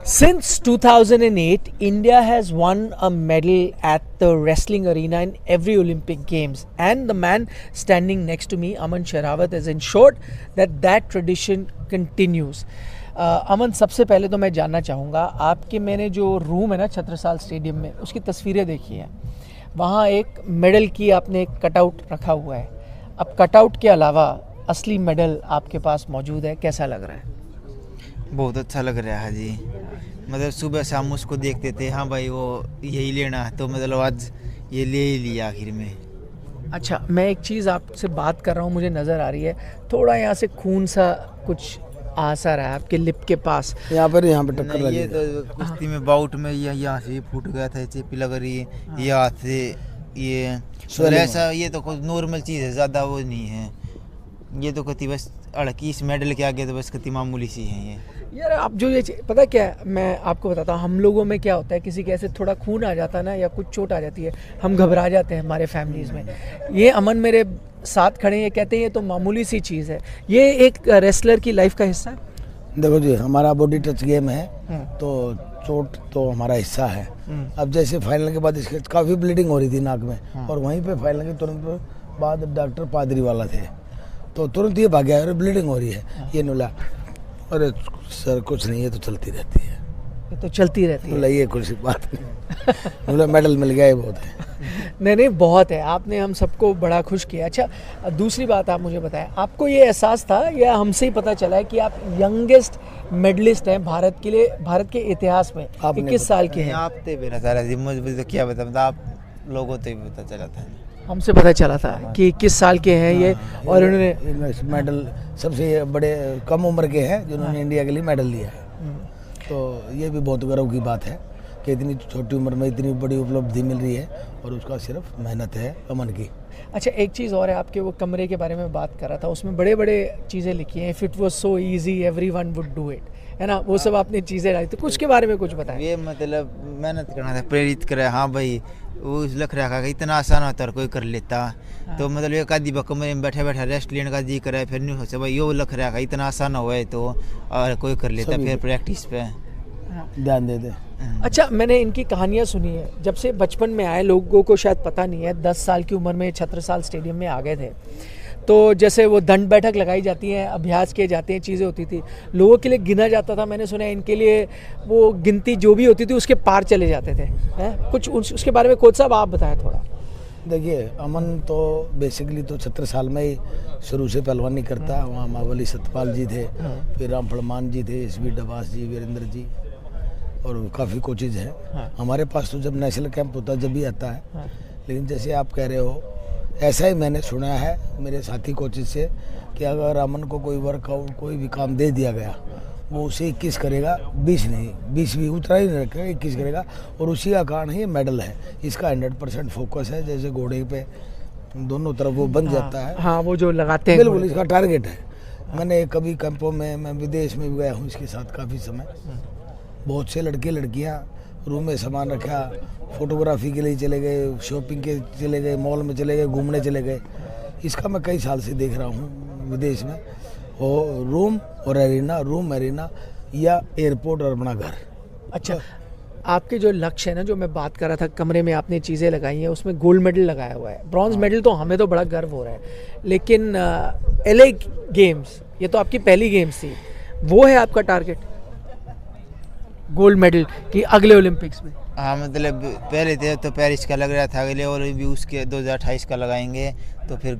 Since 2008, India has won a medal at the wrestling arena in every Olympic Games, and the man standing next to me, Aman Sherawat, has ensured that tradition continues. अमन, सबसे पहले तो मैं जानना चाहूँगा, आपके मैंने जो room है ना छत्रसाल स्टेडियम में, उसकी तस्वीरें देखी हैं, वहाँ एक मेडल की आपने एक कटआउट रखा हुआ है. अब कटआउट के अलावा असली मेडल आपके पास मौजूद है, कैसा लग रहा है? बहुत अच्छा लग रहा है जी. मतलब सुबह शाम उसको देखते थे, हाँ भाई वो यही लेना है, तो मतलब आज ये ले ही लिया आखिर में. अच्छा, मैं एक चीज़ आपसे बात कर रहा हूँ, मुझे नज़र आ रही है थोड़ा यहाँ से खून सा कुछ आ सा रहा है आपके लिप के पास. यहाँ पे टक्कर लगी. ये तो कुश्ती में बाउट में यहाँ से फूट गया था, चेपी लग रही है, ये हाथ से ये ऐसा. ये तो कोई नॉर्मल चीज़ है, ज़्यादा वो नहीं है. ये तो कति बस अड़की इस मेडल के आगे तो बस कति मामूली सी है ये. यार आप जो ये पता क्या है, मैं आपको बताता हूँ, हम लोगों में क्या होता है, किसी के ऐसे थोड़ा खून आ जाता है ना या कुछ चोट आ जाती है, हम घबरा जाते हैं हमारे फैमिलीज़ में. ये अमन मेरे साथ खड़े हैं, कहते हैं ये तो मामूली सी चीज़ है. ये एक रेसलर की लाइफ का हिस्सा है. देखो जी, हमारा बॉडी टच गेम है, तो चोट तो हमारा हिस्सा है. अब जैसे फाइनल के बाद इसके काफ़ी ब्लीडिंग हो रही थी नाक में, और वहीं पे फाइनल के तुरंत बाद डॉक्टर पादरी वाला थे, तो तुरंत ये भाग गया, ब्लीडिंग हो रही है. ये नुला, अरे सर कुछ नहीं, ये तो चलती रहती है. ये तो चलती रहती है. ये कुछ बात नहीं. मेडल मिल गया, ये बहुत है. नहीं बहुत है, आपने हम सबको बड़ा खुश किया. अच्छा, दूसरी बात आप मुझे बताएं, आपको ये एहसास था या हमसे ही पता चला है कि आप यंगेस्ट मेडलिस्ट हैं भारत के लिए, भारत के इतिहास में? 21 साल के हैं आप. मुझे तो क्या बता, आप लोगों तो भी पता चला था. हमसे पता चला था कि 21 साल के हैं ये, और उन्होंने मेडल सबसे बड़े कम उम्र के हैं जिन्होंने इंडिया के लिए मेडल लिया है. तो ये भी बहुत गर्व की बात है कि इतनी छोटी उम्र में इतनी बड़ी उपलब्धि मिल रही है, और उसका सिर्फ मेहनत है अमन की. अच्छा, एक चीज़ और है, आपके वो कमरे के बारे में बात कर रहा था, उसमें बड़े बड़े चीज़ें लिखी हैं, if it was so easy everyone would do it, है ना, वो सब आपने चीज़ें डाली, तो कुछ के बारे में कुछ बताएं. ये मतलब मेहनत करना था, प्रेरित करे. हाँ भाई, वो लख रखा इतना आसान होता है कोई कर लेता. तो मतलब एक आदि कमरे में बैठे बैठे रेस्ट लेने का जी करे, फिर नहीं सोचा भाई यो लख रखा इतना आसान हुआ है तो और कोई कर लेता, फिर प्रैक्टिस पे ध्यान दे दे. अच्छा, मैंने इनकी कहानियाँ सुनी है, जब से बचपन में आए, लोगों को शायद पता नहीं है, 10 साल की उम्र में छत्रसाल स्टेडियम में आ गए थे, तो जैसे वो दंड बैठक लगाई जाती है, अभ्यास किए जाते हैं, चीज़ें होती थी, लोगों के लिए गिना जाता था. मैंने सुना है इनके लिए वो गिनती जो भी होती थी उसके पार चले जाते थे, हैं कुछ उसके बारे में कोच साहब आप बताएं थोड़ा. देखिए, अमन तो बेसिकली तो छत्रसाल में ही शुरू से पहलवानी करता है. वहाँ महाबली सतपाल जी थे, फिर राम फड़मान जी थे, एस.बी. डबास जी, वीरेंद्र जी, और काफ़ी कोचेज हैं. हमारे पास तो जब नेशनल कैंप होता है जब भी आता है. लेकिन जैसे आप कह रहे हो, ऐसा ही मैंने सुना है मेरे साथी कोचेज से कि अगर अमन को कोई वर्कआउट कोई भी काम दे दिया गया, वो उसे 21 करेगा, 20 नहीं, 20 भी उतना ही नहीं रखेगा, 21 करेगा, और उसी का कारण ये मेडल है. इसका 100% फोकस है, जैसे घोड़े पे दोनों तरफ वो बन जाता है. हाँ, वो जो लगाते हैं, बिल्कुल इसका टारगेट है. मैंने कभी कैंपों में, मैं विदेश में भी गया हूँ इसके साथ काफ़ी समय. बहुत से लड़के लड़कियाँ रूम में सामान रखा, फोटोग्राफी के लिए चले गए, शॉपिंग के चले गए, मॉल में चले गए, घूमने चले गए. इसका मैं कई साल से देख रहा हूँ विदेश में. और रूम और एरिना या एयरपोर्ट और अपना घर. अच्छा, आपके जो लक्ष्य है ना, जो मैं बात कर रहा था, कमरे में आपने चीज़ें लगाई हैं, उसमें गोल्ड मेडल लगाया हुआ है, ब्रॉन्ज मेडल तो हमें तो बड़ा गर्व हो रहा है, लेकिन LA गेम्स, ये तो आपकी पहली गेम्स थी, वो है आपका टारगेट गोल्ड मेडल की अगले ओलंपिक्स में? हाँ, मतलब पहले थे तो पेरिस का लग रहा था, अगले और भी उसके 2028 का लगाएंगे, तो फिर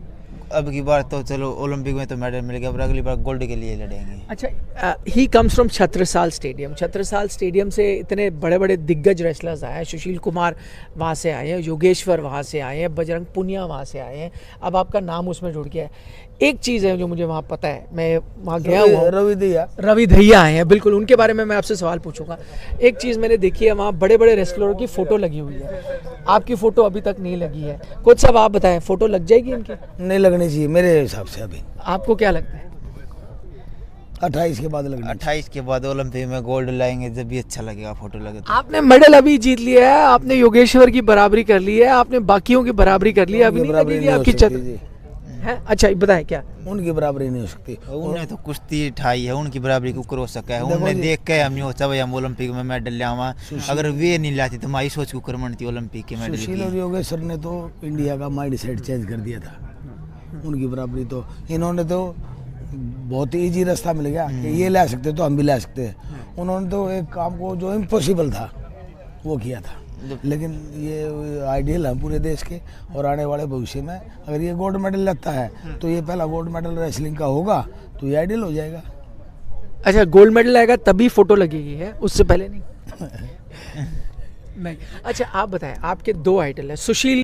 अब की बार तो चलो ओलंपिक में तो मेडल मिल गया, पर अगली बार गोल्ड के लिए लड़ेंगे. अच्छा, he comes from Chhatrasal stadium. Chhatrasal stadium से इतने बड़े बड़े दिग्गज रेसलर्स आए हैं, सुशील कुमार वहाँ से आए हैं, योगेश्वर वहाँ से आए हैं, बजरंग पुनिया वहाँ से आए हैं, अब आपका नाम उसमें जुड़ गया है. एक चीज़ है जो मुझे वहाँ पता है, मैं वहाँ गया हुआ, रवि दहिया आए हैं, बिल्कुल उनके बारे में मैं आपसे सवाल पूछूंगा. एक चीज़ मैंने देखी है, वहाँ बड़े बड़े रेसलरों की फ़ोटो लगी हुई है, आपकी फ़ोटो अभी तक नहीं लगी है. कोच साहब आप बताएं, फ़ोटो लग जाएगी इनकी? नहीं लगनी चाहिए मेरे हिसाब से. अभी आपको क्या लगता है? 28 के बाद लगना. 28 के बाद ओलंपिक में गोल्ड लाएंगे, जब भी अच्छा लगेगा फोटो लगे तो. आपने मेडल अभी जीत लिया है, आपने योगेश्वर की बराबरी कर ली है, आपने बाकियों की बराबरी कर ली है, अभी नहीं लगेगी आपकी है। अच्छा बताएं क्या? उनकी बराबरी नहीं हो सकती। उन्हें तो कुश्ती ठाई है, उनकी बराबरी को हो सका है। देखो उन्हें जी- देख के हम नहीं होता भाई हम ओलंपिक में मेडल ले आवा, अगर वे नहीं लाती तो हमारी सोच को करमणती ओलंपिक के मेडल सुशील और की। योगेश्वर ने तो इंडिया का माइंड सेट चेंज कर दिया था। उनकी बराबरी तो इन्होंने तो बहुत ही इजी रास्ता मिल गया कि ये ला सकते तो हम भी ला सकते हैं। उन्होंने तो एक काम को जो इम्पॉसिबल था वो किया था। लेकिन ये आइडियल है पूरे देश के, और आने वाले भविष्य में अगर ये गोल्ड मेडल लगता है तो ये पहला गोल्ड मेडल रेसलिंग का होगा, तो ये आइडियल हो जाएगा। अच्छा गोल्ड मेडल आएगा तभी फोटो लगेगी है, उससे पहले नहीं? नहीं। अच्छा आप बताएं, आपके 2 आइडल है, सुशील